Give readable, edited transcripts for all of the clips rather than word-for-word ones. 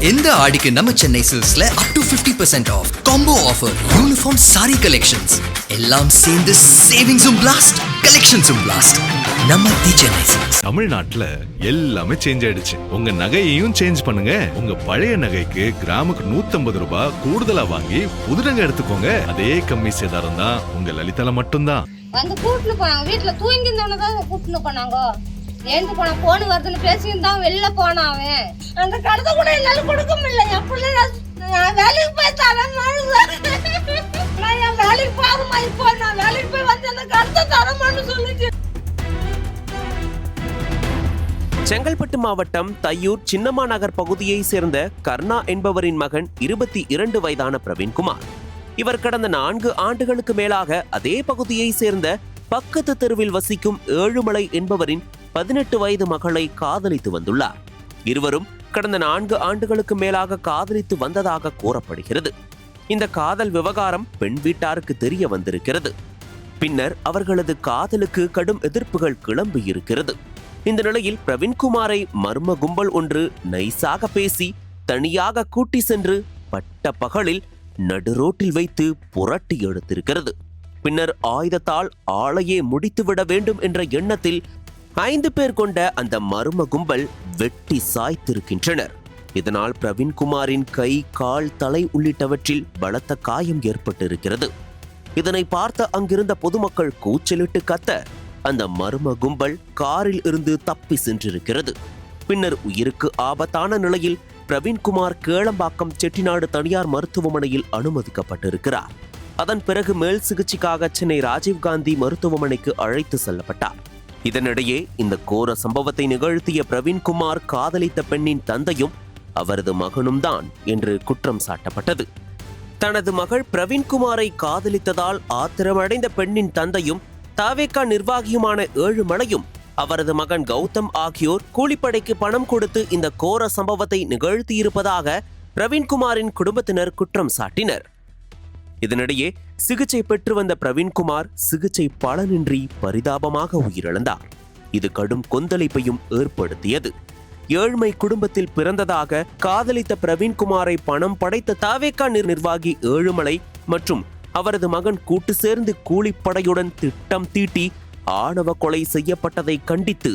இந்த ஆடிக்கு நம்ம சென்னை சில்க்ஸ்ல up to 50% off combo offer, uniform sari collections எல்லாம் சேர்ந்து சேவிங்ஸும் பிளாஸ்ட், கலெக்ஷன்ஸும் பிளாஸ்ட். நம்ம தி சென்னை சில்க்ஸ். தமிழ்நாட்டுல எல்லாமே சேஞ்ச் ஆயிடுச்சு. உங்க நகையையும் சேஞ்ச் பண்ணுங்க. உங்க பழைய நகைக்கு கிராமுக்கு 150 ரூபாய் கூடுதலா வாங்கி புது நகை எடுத்துக்கோங்க. அதே கம்மி சேதாரம் தான் உங்க லலிதால மட்டும்தான். வந்து கூட்டுன்னு போனாங்க, வீட்டுல தூங்கி இருந்தவனதான் கூட்டுன்னு போனாங்க. ஏந்து போன போன் வருதுன்னு பேசியிருந்தான் வெளில போனான் அவன். அந்த கடத்தை கூட என்னால கொடுக்க முடியல. என் பிள்ளை நான் வேலைக்கு போய் தரேன், நான் என் வேலைக்கு பாருமா, இப்போ நான் வேலைக்கு போய் வந்து அந்த கடத்தை தரமான்னு சொல்லிச்சு. செங்கல்பட்டு மாவட்டம் தையூர் சின்னம்மா நகர் பகுதியை சேர்ந்த கர்ணா என்பவரின் மகன் 22 வயதான பிரவீன்குமார். இவர் கடந்த 4 ஆண்டுகளுக்கு மேலாக அதே பகுதியை சேர்ந்த பக்கத்து தெருவில் வசிக்கும் ஏழுமலை என்பவரின் 18 வயது மகளை காதலித்து வந்துள்ளார். இருவரும் கடந்த 4 ஆண்டுகளுக்கு மேலாக காதலித்து வந்ததாக கூறப்படுகிறது. இந்த காதல் விவகாரம் பெண் வீட்டாருக்கு தெரிய வந்திருக்கிறது. பின்னர் அவர்களது காதலுக்கு கடும் எதிர்ப்புகள் கிளம்பி இருக்கிறது. இந்த நிலையில் பிரவீன்குமாரை மர்ம கும்பல் ஒன்று நைசாக பேசி தனியாக கூட்டி சென்று பட்ட பகலில் நடுரோட்டில் வைத்து புரட்டி எடுத்திருக்கிறது. பின்னர் ஆயுதத்தால் ஆளையே முடித்துவிட வேண்டும் என்ற எண்ணத்தில் 5 பேர் கொண்ட அந்த மர்ம கும்பல் வெட்டி சாய்த்திருக்கின்றனர். இதனால் பிரவீன்குமாரின் கை, கால், தலை உள்ளிட்டவற்றில் பலத்த காயம் ஏற்பட்டிருக்கிறது. இதனை பார்த்த அங்கிருந்த பொதுமக்கள் கூச்சலிட்டு கத்த அந்த மர்ம கும்பல் காரில் இருந்து தப்பி சென்றிருக்கிறது. பின்னர் உயிருக்கு ஆபத்தான நிலையில் பிரவீன்குமார் கேளம்பாக்கம் செட்டிநாடு தனியார் மருத்துவமனையில் அனுமதிக்கப்பட்டிருக்கிறார். அதன் பிறகு மேல் சிகிச்சைக்காக சென்னை ராஜீவ்காந்தி மருத்துவமனைக்கு அழைத்து செல்லப்பட்டார். இதனிடையே இந்த கோர சம்பவத்தை நிகழ்த்திய பிரவீன்குமார் காதலித்த பெண்ணின் தந்தையும் அவரது மகனும் தான் என்று குற்றம் சாட்டப்பட்டது. தனது மகள் பிரவீன்குமாரை காதலித்ததால் ஆத்திரமடைந்த பெண்ணின் தந்தையும் தாவேகா நிர்வாகியுமான ஏழுமலையும் அவரது மகன் கௌதம் ஆகியோர் கூலிப்படைக்கு பணம் கொடுத்து இந்த கோர சம்பவத்தை நிகழ்த்தியிருப்பதாக பிரவீன்குமாரின் குடும்பத்தினர் குற்றம் சாட்டினர். இதனிடையே சிகிச்சை பெற்று வந்த பிரவீன்குமார் சிகிச்சை பலனின்றி பரிதாபமாக உயிரிழந்தார். இது கடும் கொந்தளிப்பையும் ஏற்படுத்தியது. ஏழ்மை குடும்பத்தில் பிறந்ததாக காதலித்த பிரவீன்குமாரை பணம் படைத்த தாவேகா நிர்வாகி ஏழுமலை மற்றும் அவரது மகன் கூட்டு சேர்ந்து கூலிப்படையுடன் திட்டம் தீட்டி ஆணவ கொலை செய்யப்பட்டதை கண்டித்து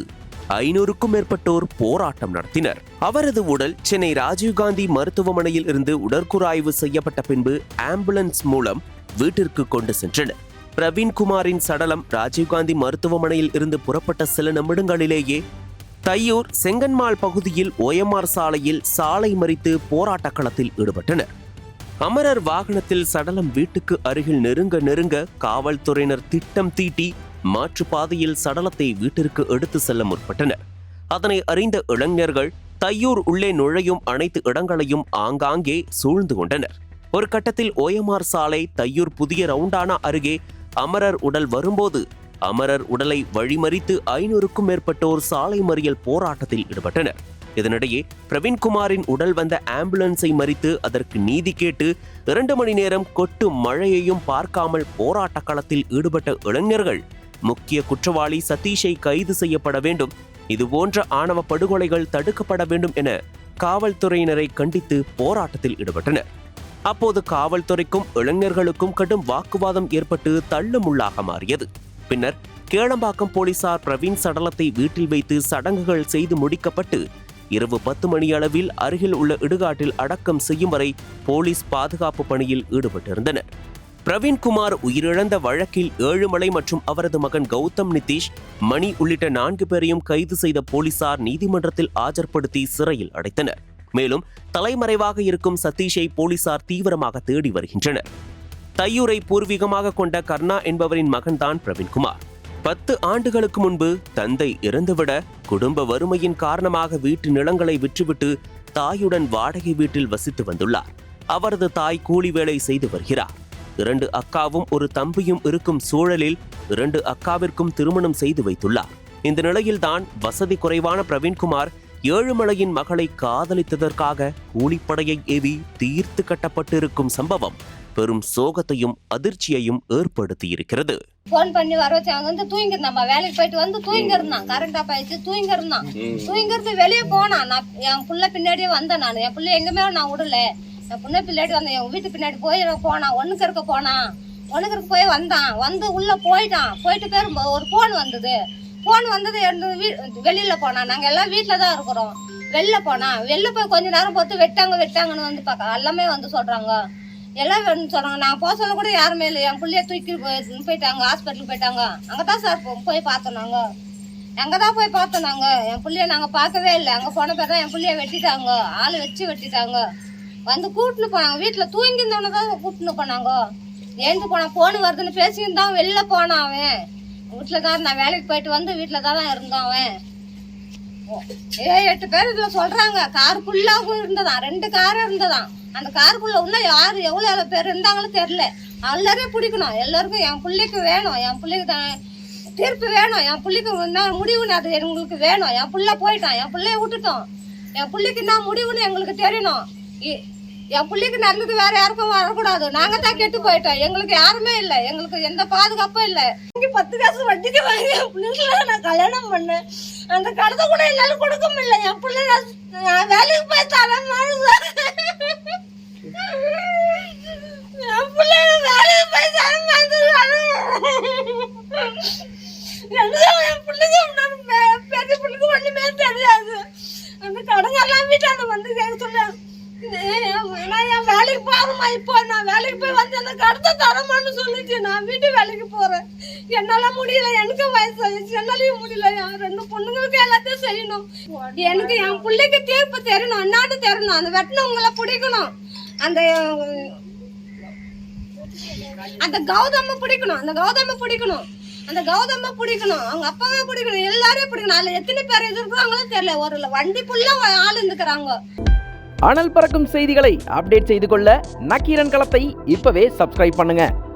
500க்கும் மேற்பட்டோர் போராட்டம் நடத்தினர். அவரது உடல் சென்னை ராஜீவ்காந்தி மருத்துவமனையில் இருந்து உடற்கூறாய்வு செய்யப்பட்ட பின்பு ஆம்புலன்ஸ் மூலம் வீட்டிற்கு கொண்டு சென்றனர். பிரவீன்குமாரின் சடலம் ராஜீவ்காந்தி மருத்துவமனையில் இருந்து புறப்பட்ட சில நிமிடங்களிலேயே தையூர் செங்கன்மால் பகுதியில் OMR சாலையில் சாலை மறித்து போராட்ட களத்தில் ஈடுபட்டனர். அமரர் வாகனத்தில் சடலம் வீட்டுக்கு அருகில் நெருங்க காவல்துறையினர் திட்டம் தீட்டி மாற்றுப்பாதையில் சடலத்தை வீட்டிற்கு எடுத்து செல்ல முற்பட்டனர். அதனை அறிந்த இளைஞர்கள் தையூர் உள்ளே நுழையும் அனைத்து இடங்களையும் ஆங்காங்கே சூழ்ந்து கொண்டனர். ஒரு கட்டத்தில் OMR சாலை தையூர் புதிய ரவுண்டானா அருகே அமரர் உடல் வரும்போது அமரர் உடலை வழிமறித்து 500க்கும் மேற்பட்டோர் சாலை மறியல் போராட்டத்தில் ஈடுபட்டனர். இதனிடையே பிரவீன்குமாரின் உடல் வந்த ஆம்புலன்ஸை மறித்து அதற்கு நீதி கேட்டு 2 மணி நேரம் கொட்டு மழையையும் பார்க்காமல் போராட்ட களத்தில் ஈடுபட்ட இளைஞர்கள் முக்கிய குற்றவாளி சதீஷை கைது செய்யப்பட வேண்டும், இதுபோன்ற ஆணவ படுகொலைகள் தடுக்கப்பட வேண்டும் என காவல்துறையினரை கண்டித்து போராட்டத்தில் ஈடுபட்டனர். அப்போது காவல்துறைக்கும் இளைஞர்களுக்கும் கடும் வாக்குவாதம் ஏற்பட்டு தள்ளுமுள்ளாக மாறியது. பின்னர் கேளம்பாக்கம் போலீசார் பிரவீன் சடலத்தை வீட்டில் வைத்து சடங்குகள் செய்து முடிக்கப்பட்டு இரவு 10 மணி அளவில் அருகில் உள்ள இடுகாட்டில் அடக்கம் செய்யும் வரை போலீஸ் பாதுகாப்பு பணியில் ஈடுபட்டிருந்தனர். பிரவீன்குமார் உயிரிழந்த வழக்கில் ஏழுமலை மற்றும் அவரது மகன் கௌதம், நிதிஷ், மணி உள்ளிட்ட 4 பேரையும் கைது செய்த போலீசார் நீதிமன்றத்தில் ஆஜர்படுத்தி சிறையில் அடைத்தனர். மேலும் தலைமறைவாக இருக்கும் சதீஷை போலீசார் தீவிரமாக தேடி வருகின்றனர். தையூரை பூர்வீகமாக கொண்ட கர்ணா என்பவரின் மகன்தான் பிரவீன்குமார். 10 ஆண்டுகளுக்கு முன்பு தந்தை இறந்துவிட குடும்ப வறுமையின் காரணமாக வீட்டு நிலங்களை விற்றுவிட்டு தாயுடன் வாடகை வீட்டில் வசித்து வந்துள்ளார். அவரது தாய் கூலி வேலை செய்து வருகிறார். 2 அக்காவும் ஒரு தம்பியும் இருக்கும் சூழலில் 2 அக்காவிற்கும் திருமணம் செய்து வைத்துள்ளார். இந்த நிலையில்தான் வசதி குறைவான பிரவீன்குமார் ஏழுமலையின் மகளை காதலித்ததற்காக கூலிப்படையை ஏவி தீர்த்து கட்டப்பட்டிருக்கும் சம்பவம் பெரும் சோகத்தையும் அதிர்ச்சியையும் ஏற்படுத்தியிருக்கிறது. போன் பண்ணி வர வச்சு அவன் வந்து தூங்கிருந்தான், வேலைக்கு போயிட்டு வந்து தூங்கிருந்தான், கரண்ட் ஆஃப் ஆயிடுச்சு, தூங்கிருந்தான். தூங்கிறது வெளியே போனான். நான் என் புள்ள பின்னாடியே வந்தேன். நான் என் புள்ள எங்குமே நான் விடல, என் புள்ள பின்னாடி வந்தேன். என் வீட்டு பின்னாடி போய் போனான், ஒண்ணுக்கு இருக்க போனான், ஒண்ணுக்கு போய் வந்தான், வந்து உள்ள போயிட்டான். போயிட்டு பேர் ஒரு போன் வந்தது. போன் வந்தது வெளியில போனான். நாங்க எல்லாம் வீட்டுல தான் இருக்கிறோம். வெளில போனான். வெளில போய் கொஞ்ச நேரம் பார்த்து வெட்டாங்கன்னு வந்து பார்க்க எல்லாமே வந்து சொல்றாங்க. எல்லாம் சொல்றாங்க. நான் போக சொல்ல கூட யாருமே இல்லை. என் பிள்ளைய தூக்கி போயிட்டாங்க, ஹாஸ்பிட்டலுக்கு போயிட்டாங்க. அங்கதான் சார் போய் பார்த்தோம். நாங்க அங்கதான் போய் பார்த்தோம். நாங்க என் பிள்ளைய நாங்க பார்க்கவே இல்லை. அங்க போன பேர் தான் என் பிள்ளைய வெட்டிட்டாங்க, ஆளு வச்சு வெட்டிட்டாங்க. வந்து கூட்டுன்னு போனாங்க. வீட்டுல தூங்கிருந்தவனதான் கூட்டுன்னு போனாங்க. ஏந்து போனா போன் வருதுன்னு பேசியிருந்தான். வெளில போனான் அவன். வீட்டுலதான் நான் வேலைக்கு போயிட்டு வந்து வீட்டுலதான் இருந்தான் அவன். 7-8 பேர் இதுல சொல்றாங்க. காருக்குள்ளாவும் இருந்ததான், 2 கார் இருந்ததான். அந்த காருக்குள்ள இன்னும் யாரு எவ்வளவு பேர் இருந்தாங்களும் தெரியல. எல்லாரையும் பிடிக்கணும். எல்லாருக்கும் என் பிள்ளைக்கு வேணும், என் பிள்ளைக்கு தீர்ப்பு வேணும், என் பிள்ளைக்கு என்ன முடிவுன்னு அது எங்களுக்கு வேணும். என் பிள்ளை போயிட்டான், என் பிள்ளைய விட்டுட்டோம். என் பிள்ளைக்கு என்ன முடிவுன்னு எங்களுக்கு தெரியணும். என் பிள்ளைக்கு நல்லது வேற யாருக்கும் வரக்கூடாது. நாங்க தான் கெட்டு போயிட்டோம். எங்களுக்கு யாருமே இல்லை, எங்களுக்கு எந்த பாதுகாப்பும் இல்லை. 10 காசு வட்டிக்கு வாங்கி என் பிள்ளைங்கள நான் கல்யாணம் பண்ணேன். அந்த கடத்தை கூட என்னால கொடுக்க முடியல. என் பிள்ளை நான் வேலைக்கு போய் தரேன். என் பிள்ளை வேலைக்கு போய் தரேன். என் பிள்ளைங்க பெரிய பிள்ளைக்கு ஒண்ணுமே தெரியாது. அந்த கடங்கெல்லாம் வீட்டாண்ட வந்து கேட்க சொல்றேன். நான் என் வேலைக்கு போறேம்மா. இப்போ நான் வேலைக்கு போய் வந்து அந்த கடத்தை தரமான்னு சொல்லிச்சு. நான் வீட்டு வேலைக்கு போறேன். என்னால முடியல, எனக்கு வயசு ஆயிடுச்சு, என்னாலையும் முடியல. என் 2 பொண்ணுங்களுக்கு எல்லாத்தையும் செய்யணும். எனக்கு என் பிள்ளைக்கு தீர்ப்பு தெரியணும், அண்ணாட்டு தெரியணும். அந்த வெட்டினவங்களை பிடிக்கணும். அந்த கௌதம பிடிக்கணும், அந்த கௌதம பிடிக்கணும், அந்த கௌதம பிடிக்கணும், அவங்க அப்பாவே பிடிக்கணும், எல்லாரையும் பிடிக்கணும். அதுல எத்தனை பேர் எதிர்க்கிறாங்களோ தெரியல. ஒரு வண்டி ஃபுல்லா ஆள் இருந்துக்கிறாங்க. அனல் பறக்கும் செய்திகளை அப்டேட் செய்து கொள்ள நக்கீரன் களத்தை இப்பவே சப்ஸ்கிரைப் பண்ணுங்க.